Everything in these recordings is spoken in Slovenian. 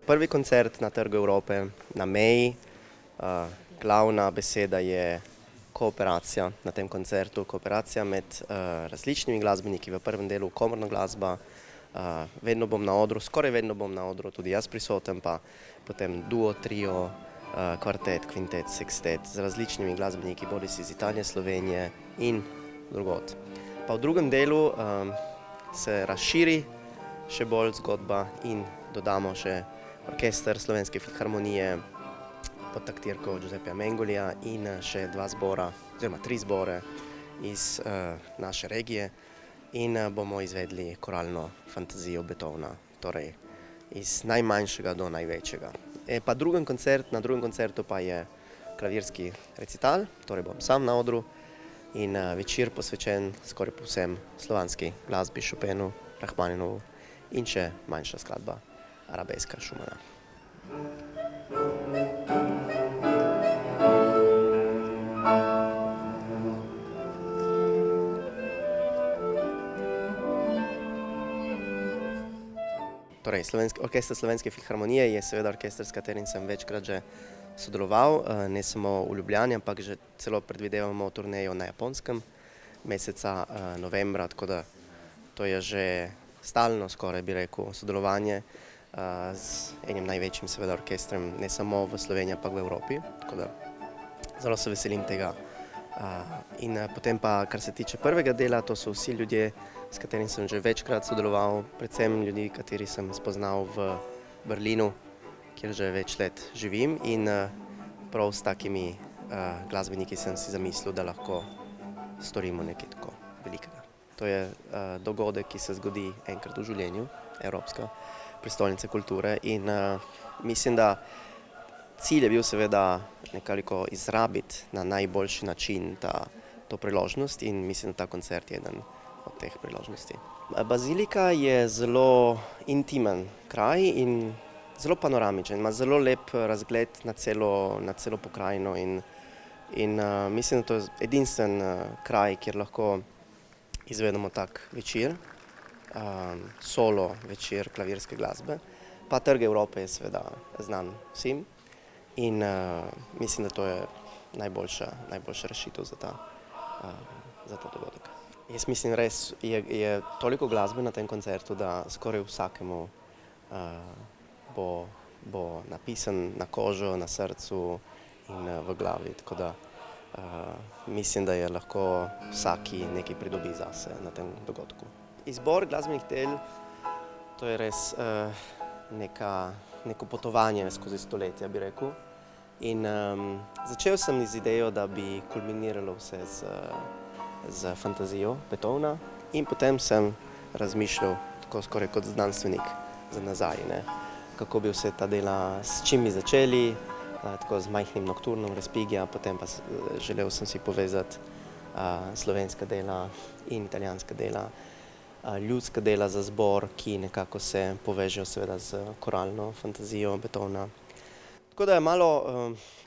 prvi koncert na Trgu Evrope, na meji. Glavna beseda je kooperacija na tem koncertu, kooperacija med različnimi glasbeniki, v prvem delu komorna glasba. Vedno bom na odru, skoraj vedno bom na odru, tudi jaz prisoten, pa potem duo, trio, kvartet, kvintet, sekstet z različnimi glasbeniki, bodisi iz Italije, Slovenije in drugod. Pa v drugem delu se razširi še bolj zgodba in dodamo še orkester Slovenske filharmonije pod taktirko Giuseppea Mengolija in še 2 zbora, oziroma 3 zbore iz naše regije in bomo izvedli koralno fantazijo Beethovna, torej iz najmanjšega do največjega. Pa na drugem koncertu pa je klavirski recital, torej bom sam na odru in večer posvečen skoraj povsem slovanski glasbi, Chopinu, Rachmaninovu in še manjša skladba Arabeska Schumana. Torej, orkester Slovenske filharmonije je seveda orkester, s katerim sem večkrat že sodeloval, ne samo v Ljubljani, ampak že celo predvidevamo turnejo na Japonskem meseca novembra, tako da to je že stalno, skoraj bi rekel, sodelovanje z enim največjim seveda orkestrom, ne samo v Sloveniji, ampak v Evropi, tako da zelo se veselim tega. In potem pa, kar se tiče prvega dela, to so vsi ljudje, s katerim sem že večkrat sodeloval, predvsem ljudi, kateri sem spoznal v Berlinu, kjer že več let živim in prav s takimi glasbeniki sem si zamislil, da lahko storimo nekaj tako velikega. To je dogodek, ki se zgodi enkrat v življenju, Evropska prestolnica kulture in mislim, da cilj je bil seveda nekako izrabiti na najboljši način to priložnost in mislim, da ta koncert je eden od teh priložnosti. Bazilika je zelo intimen kraj in zelo panoramičen, ima zelo lep razgled na celo pokrajino in mislim, da to je edinstven kraj, kjer lahko izvedemo tak večer, solo večer klavirske glasbe. Pa Trg Evrope je seveda znan vsem in mislim, da to je najboljša rešitev za ta dogodek. Jaz mislim, res je toliko glasbe na tem koncertu, da skoraj vsakemu bo napisan na kožo, na srcu in v glavi, tako da mislim, da je lahko vsaki nekaj pridobi zase na tem dogodku. Izbor glasbenih del, to je res neko potovanje skozi stoletja, bi rekel. In začel sem z idejo, da bi kulminiralo vse z fantazijo Beethovna in potem sem razmišljal tako skoraj kot znanstvenik za nazaj, kako bi vse ta dela, s čim bi začeli, tako z majhnim nokturnom Respigija, potem pa želel sem si povezati slovenska dela in italijanska dela, ljudska dela za zbor, ki nekako se povežejo seveda z koralno fantazijo Beethovna. Tako da je malo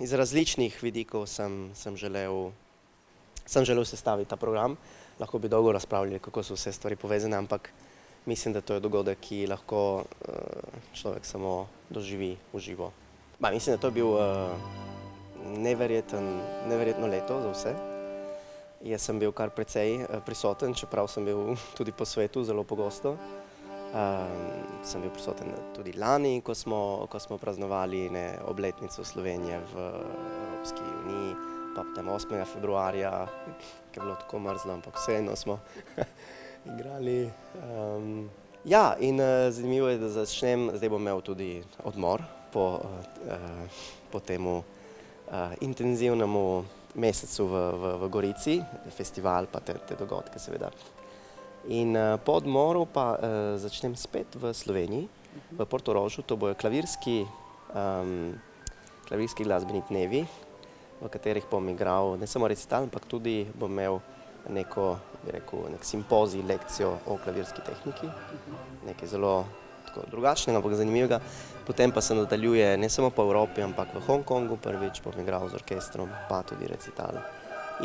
iz različnih vidikov sem želel sestaviti ta program. Lahko bi dolgo razpravljali, kako so vse stvari povezane, ampak mislim, da to je dogodek, ki lahko človek samo doživi v živo. Mislim, da to je bil neverjetno leto za vse. Jaz sem bil kar precej prisoten, čeprav sem bil tudi po svetu zelo pogosto. Sem bil prisoten tudi lani, ko smo praznovali obletnico Slovenije v Evropski uniji, pa potem 8. februarja, ki je bilo tako mrzlo, ampak vseeno smo igrali. Ja, in zanimivo je, da začnem, zdaj bom imel tudi odmor po temu intenzivnemu mesecu v Gorici, festival pa te dogodke seveda. In po odmoru pa začnem spet v Sloveniji, v Portorožu, to bojo klavirski glasbeni dnevi, v katerih bom igral ne samo recital, ampak tudi bom imel nek simpozij, lekcijo o klavirski tehniki, nekaj zelo drugačnega, ampak zanimivega. Potem pa se nadaljuje ne samo po Evropi, ampak v Hongkongu prvič bom igral z orkestrom, pa tudi recital.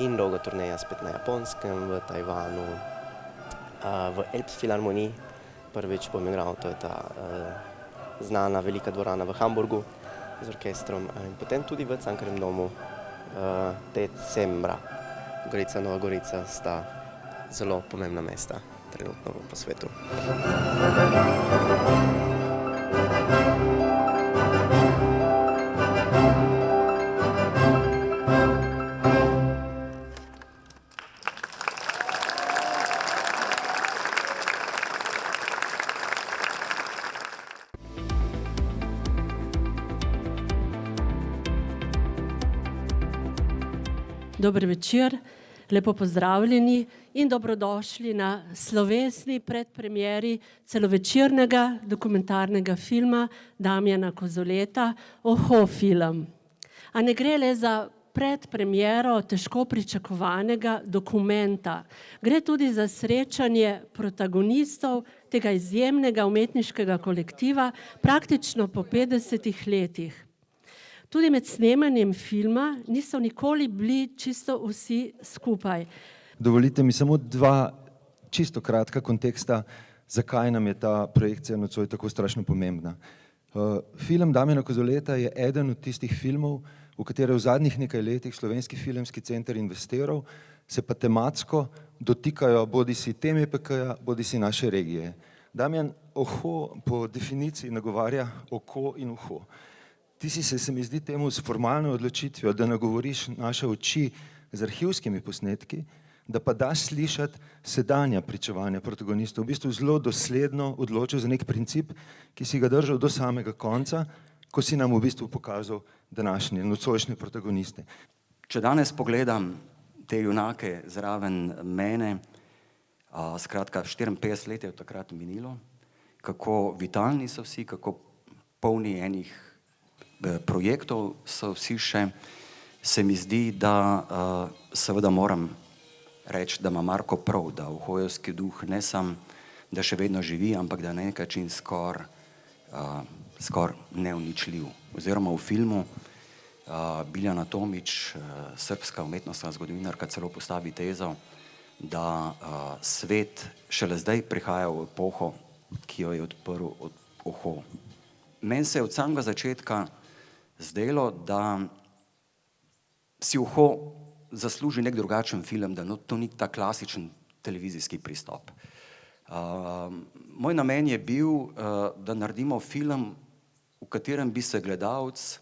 In dolga turneja spet na Japonskem, v Tajvanu, v Elbphilharmoniji prvič bom igral, to je ta znana velika dvorana v Hamburgu z orkestrom in potem tudi v Cankarjevem domu decembra. Gorica, Nova Gorica sta zelo pomembna mesta trenutno po svetu. Dober večer, lepo pozdravljeni in dobrodošli na slovesni predpremieri celovečernega dokumentarnega filma Damjana Kozoleta Oho film. A ne gre le za predpremiero težko pričakovanega dokumenta. Gre tudi za srečanje protagonistov tega izjemnega umetniškega kolektiva praktično po 50 letih. Tudi med snemanjem filma niso nikoli bili čisto vsi skupaj. Dovolite mi samo dva čisto kratka konteksta, zakaj nam je ta projekcija nocoj tako strašno pomembna. Film Damjana Kozoleta je eden od tistih filmov, v katere v zadnjih nekaj letih Slovenski filmski center investiral, se pa tematsko dotikajo bodisi teme EPK-ja, bodisi naše regije. Damjan Oho po definiciji nagovarja oko in uho. Ti si se mi zdi temu s formalno odločitvijo, da nagovoriš naše oči z arhivskimi posnetki, da pa daš slišati sedanja pričevanja protagonistov. V bistvu zelo dosledno odločil za nek princip, ki si ga držal do samega konca, ko si nam v bistvu pokazal današnje, nocojšnje protagoniste. Če danes pogledam te junake zraven mene, skratka 54 let je od takrat minilo, kako vitalni so vsi, kako polni enih projektov so vsi še, se mi zdi, da seveda moram reči, da ima Marko prav, da ohojevski duh ne samo, da še vedno živi, ampak da je na nek način skoraj neuničljiv. Oziroma v filmu Biljana Tomić, srbska umetnostna zgodovinarka, celo postavi tezo, da svet šele zdaj prihaja v epoho, ki jo je odprl Oho. Meni se je od samega začetka zdelo, da si Oho zasluži nek drugačen film, da to ni ta klasičen televizijski pristop. Moj namen je bil, da naredimo film, v katerem bi se gledalec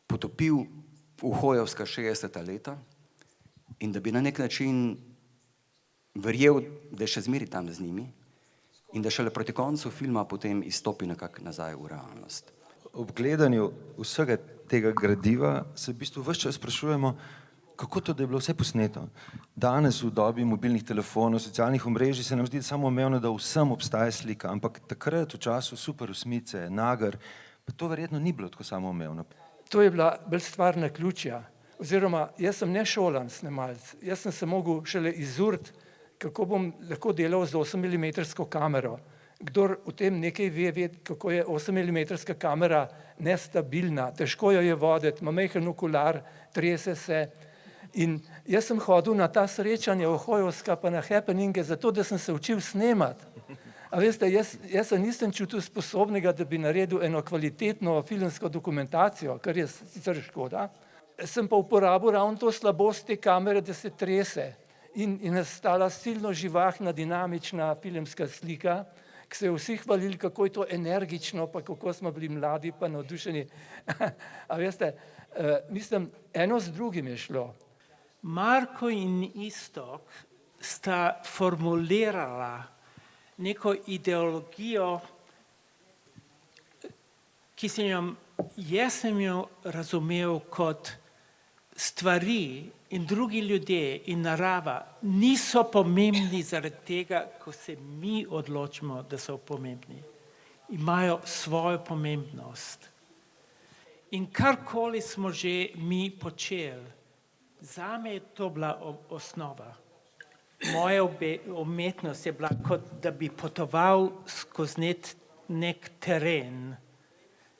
potopil v ohojevska 60. leta in da bi na nek način verjel, da je še zmeraj tam z njimi in da šele proti koncu filma potem izstopi nekako nazaj v realnost. Ob gledanju vsega tega gradiva se v bistvu ves čas sprašujemo, kako to, da je bilo vse posneto. Danes v dobi mobilnih telefonov, socialnih omrežij se nam zdi samoumevno, da vsem obstaja slika, ampak takrat v času Super osmice, Nagar, pa to verjetno ni bilo tako samoumevno. To je bila bolj stvar naključja. Oziroma, jaz sem nešolan snemalec. Jaz sem se mogel šele izuriti, kako bom lahko delal z 8mm kamero. Kdor v tem nekaj ve, kako je 8mm kamera nestabilna, težko jo je voditi, ima majhen okular, trese se. In jaz sem hodil na ta srečanja ohojevska pa na happeninge zato, da sem se učil snemati. A veste, jaz se nisem čutil sposobnega, da bi naredil eno kvalitetno filmsko dokumentacijo, kar je sicer škoda. Sem pa uporabil ravno to slabost te kamere, da se trese in nastala silno živahna, dinamična filmska slika, ki se je vsi hvalili, kako je to energično, pa kako smo bili mladi pa navdušeni. A veste, mislim, eno z drugim je šlo. Marko in Iztok sta formulirala neko ideologijo, ki sem jo razumel kot stvari in drugi ljudje in narava niso pomembni zaradi tega, ko se mi odločimo, da so pomembni. Imajo svojo pomembnost. In karkoli smo že mi počeli, zame je to bila osnova. Moja umetnost je bila, kot da bi potoval skozi nek teren,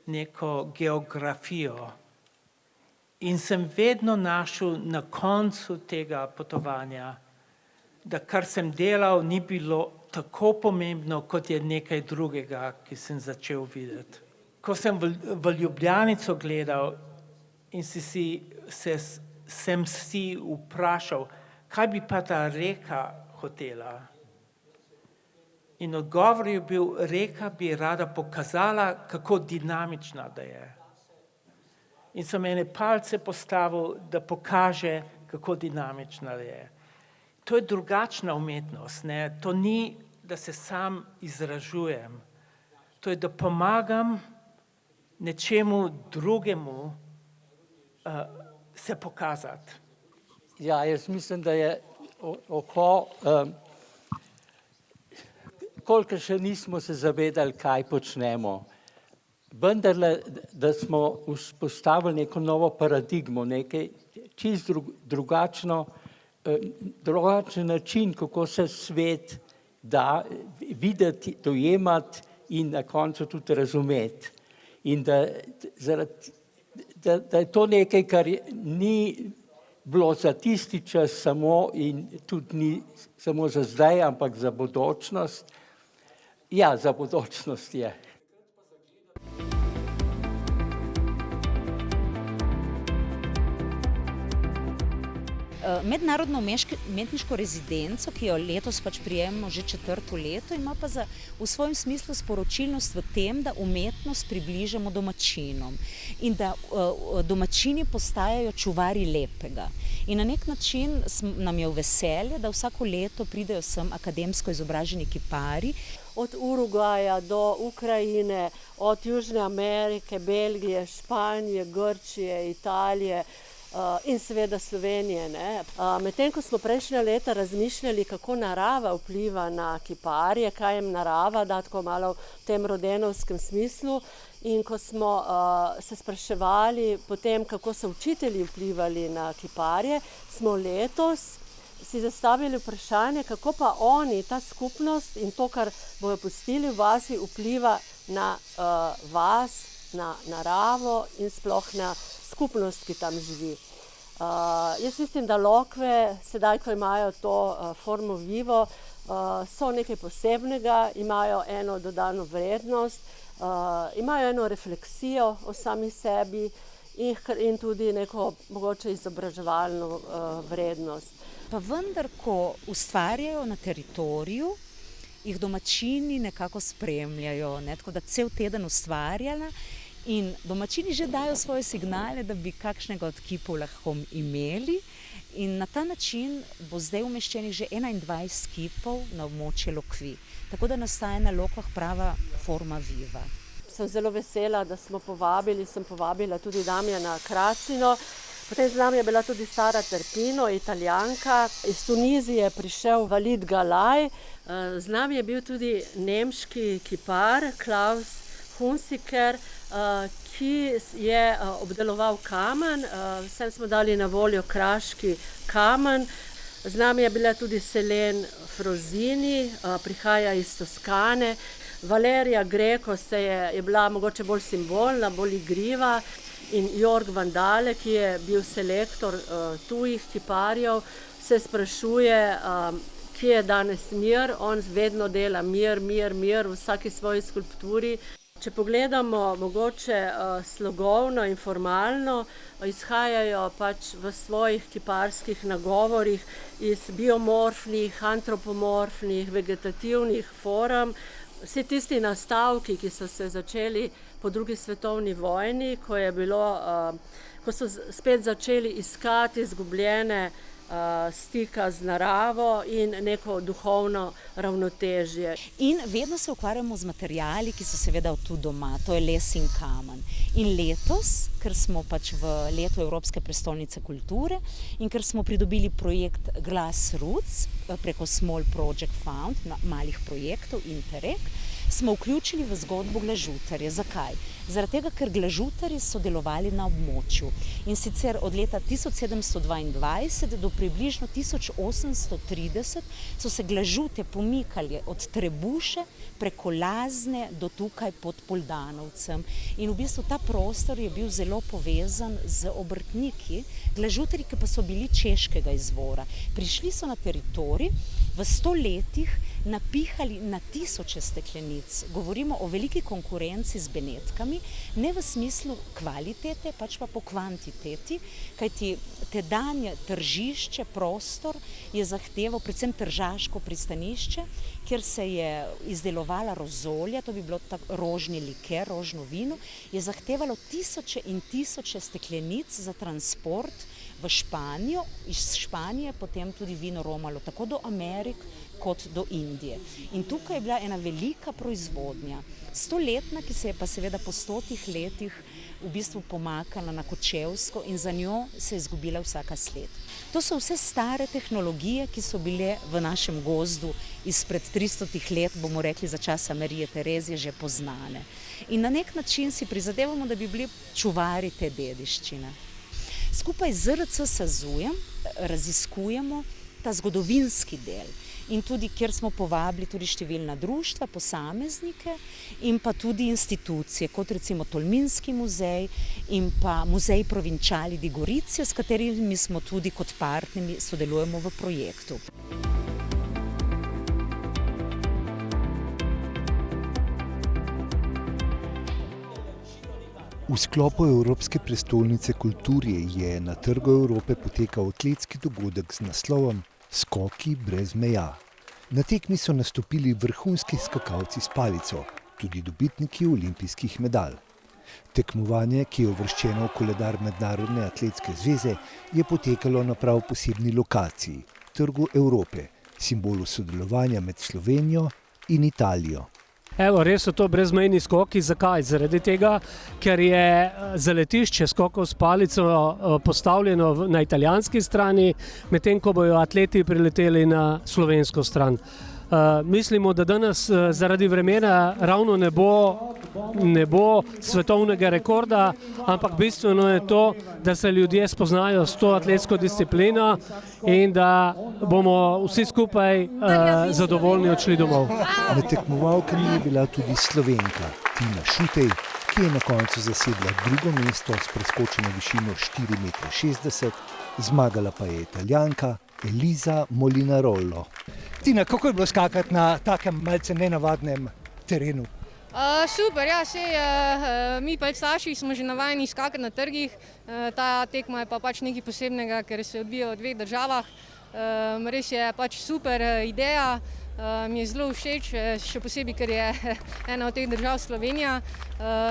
neko geografijo. In sem vedno našel na koncu tega potovanja, da kar sem delal, ni bilo tako pomembno, kot je nekaj drugega, ki sem začel videti. Ko sem v Ljubljanico gledal in sem si vprašal, kaj bi pa ta reka hotela. In odgovor je bil, reka bi rada pokazala, kako dinamična da je. In sem ene palce postavil, da pokaže, kako dinamična je. To je drugačna umetnost, ne? To ni, da se sam izražujem. To je, da pomagam nečemu drugemu se pokazati. Ja, jaz mislim, da je koliko še nismo se zavedali, kaj počnemo. Vendarle, da smo vzpostavili neko novo paradigmo, nekaj čisto drugačen način, kako se svet da videti, dojemati in na koncu tudi razumeti. In da je to nekaj, kar ni bilo za tisti čas samo in tudi ni samo za zdaj, ampak za bodočnost. Ja, za bodočnost je. Mednarodno umetniško rezidenco, ki jo letos pač prijemamo že 4. leto, ima pa v svojem smislu sporočilnost v tem, da umetnost približamo domačinom in da domačini postajajo čuvari lepega. In na nek način nam je v veselje, da vsako leto pridejo sem akademsko izobraženi kiparji. Od Urugvaja do Ukrajine, od Južne Amerike, Belgije, Španije, Grčije, Italije, in seveda Slovenije. Medtem ko smo prejšnja leta razmišljali, kako narava vpliva na kiparje, kaj jim narava da tako malo v tem rodenovskem smislu, in ko smo se spraševali potem, kako so učitelji vplivali na kiparje, smo letos si zastavili vprašanje, kako pa oni, ta skupnost in to, kar bojo pustili v vasi, vpliva na vas, na naravo in sploh na skupnost, ki tam živi. Jaz mislim, da lokve, sedaj, ko imajo to formo vivo, so nekaj posebnega, imajo eno dodano vrednost, imajo eno refleksijo o sami sebi in tudi neko mogoče izobraževalno vrednost. Pa vendar, ko ustvarjajo na teritoriju, jih domačini nekako spremljajo, tako da cel teden ustvarjala. In domačini že dajo svoje signale, da bi kakšnega od kipov lahko imeli. In na ta način bo zdaj umeščenih že 21 kipov na območje Lokvi. Tako da nastaja na Lokvah prava forma viva. Sem zelo vesela, da sem povabila tudi Damjana Kracino. Potem z nami je bila tudi Sara Terpino, Italijanka. Iz Tunizije je prišel Walid Galaj. Z nami je bil tudi nemški kipar Klaus Hunziker, ki je obdeloval kamen. Vsem smo dali na voljo kraški kamen. Z nami je bila tudi Selen Frozini, prihaja iz Toskane. Valerija Greco je bila mogoče bolj simbolna, bolj igriva. In Jorg Vandale, ki je bil selektor tujih kiparjev, se sprašuje, kje je danes mir. On vedno dela mir v vsaki svoji skulpturi. Če pogledamo mogoče slogovno in formalno, izhajajo pač v svojih kiparskih nagovorih iz biomorfnih, antropomorfnih, vegetativnih form. Vsi tisti nastavki, ki so se začeli po drugi svetovni vojni, ko so spet začeli iskati izgubljene stika z naravo in neko duhovno ravnotežje. In vedno se ukvarjamo z materiali, ki so seveda tu doma, to je les in kamen. In letos, ker smo pač v letu Evropske prestolnice kulture in ker smo pridobili projekt Glassroots preko Small Project Fund, malih projektov Interreg, smo vključili v zgodbo glažutarje. Zakaj? Zaradi tega, ker glažutarji so delovali na območju. In sicer od leta 1722 do približno 1830 so se glažute pomikali od Trebuše preko Lazne do tukaj pod Poldanovcem. In v bistvu ta prostor je bil zelo povezan z obrtniki, glažutarji, ki pa so bili češkega izvora. Prišli so na teritorij, v 100 letih napihali na tisoče steklenic. Govorimo o veliki konkurenci z Benetkami, ne v smislu kvalitete, pač pa po kvantiteti, kajti tedanje tržišče, prostor je zahteval predvsem tržaško pristanišče, kjer se je izdelovala rozolja, to bi bilo rožni liker, rožno vino, je zahtevalo tisoče in tisoče steklenic za transport v Španijo, iz Španije potem tudi vino romalo tako do Amerik kot do Indije. In tukaj je bila ena velika proizvodnja, 100-letna, ki se je pa seveda po 100 letih v bistvu pomakala na Kočevsko in za njo se je izgubila vsaka sled. To so vse stare tehnologije, ki so bile v našem gozdu izpred 300 let, bomo rekli za časa Marije Terezije, že poznane. In na nek način si prizadevamo, da bi bili čuvari te dediščine. Skupaj z ZRC SAZU-jem raziskujemo ta zgodovinski del in tudi, kjer smo povabili tudi številna društva, posameznike in pa tudi institucije, kot recimo Tolminski muzej in pa Muzej Provinciali di Gorizia, s katerimi smo tudi kot partnerji sodelujemo v projektu. V sklopu Evropske prestolnice kulture je na Trgu Evrope potekal atletski dogodek z naslovom Skoki brez meja. Na tekmi so nastopili vrhunski skakalci s palico, tudi dobitniki olimpijskih medalj. Tekmovanje, ki je uvrščeno v koledar Mednarodne atletske zveze, je potekalo na prav posebni lokaciji, Trgu Evrope, simbolu sodelovanja med Slovenijo in Italijo. Evo, res so to brezmejni skoki. Zakaj? Zaradi tega, ker je zaletišče skokov s palico postavljeno na italijanski strani, medtem ko bojo atleti prileteli na slovensko stran. Mislimo, da danes zaradi vremena ravno ne bo svetovnega rekorda, ampak bistveno je to, da se ljudje spoznajo s to atletsko disciplino in da bomo vsi skupaj zadovoljni odšli domov. Med tekmovalkami je bila tudi Slovenka Tina Šutej, ki je na koncu zasedla drugo mesto s preskočeno višino 4,60 m, zmagala pa je Italijanka Elisa Molinarolo. Tina, kako je bilo skakati na takem malce nenavadnem terenu? Super, ja, mi pač starši smo že navajeni skakati na trgih. Ta tekma je pa pač nekaj posebnega, ker se odvija v 2 državah. Res je pač super ideja, mi je zelo všeč, še posebej, ker je ena od teh držav Slovenija.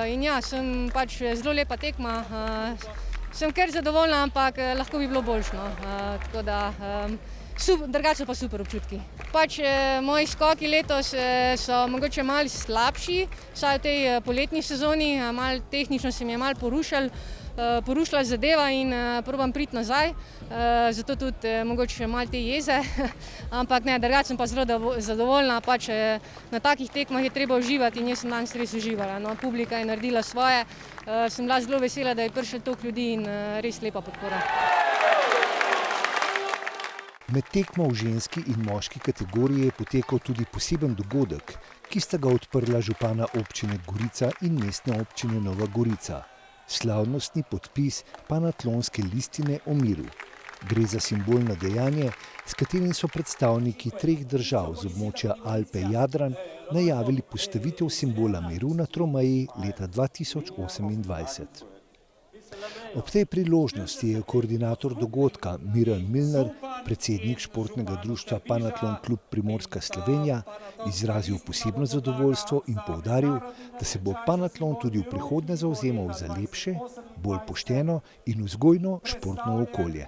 In ja, sem pač zelo lepa tekma, sem kar zadovoljna, ampak lahko bi bilo boljše. Tako da drugače pa super občutki. Pač moji skoki letos so mogoče malo slabši, vsaj v tej poletni sezoni, malo tehnično se mi je malo porušila zadeva in probam priti nazaj, zato tudi mogoče malo te jeze, ampak ne, drugače sem pa zelo zadovoljna, pač na takih tekmah je treba uživati in jaz sem danes res uživala. No, publika je naredila svoje, sem bila zelo vesela, da je prišlo toliko ljudi in res lepa podpora. Med tekmo v ženski in moški kategoriji je potekal tudi poseben dogodek, ki sta ga odprla župana občine Gorica in mestne občine Nova Gorica. Slavnostni podpis panatlonske listine o miru. Gre za simbolno dejanje, s katerim so predstavniki 3 držav z območja Alpe-Jadran najavili postavitev simbola miru na tromeji leta 2028. Ob tej priložnosti je koordinator dogodka Miran Milner, predsednik športnega društva Panatlon klub Primorska Slovenija, izrazil posebno zadovoljstvo in poudaril, da se bo Panatlon tudi v prihodnje zavzemal za lepše, bolj pošteno in vzgojno športno okolje.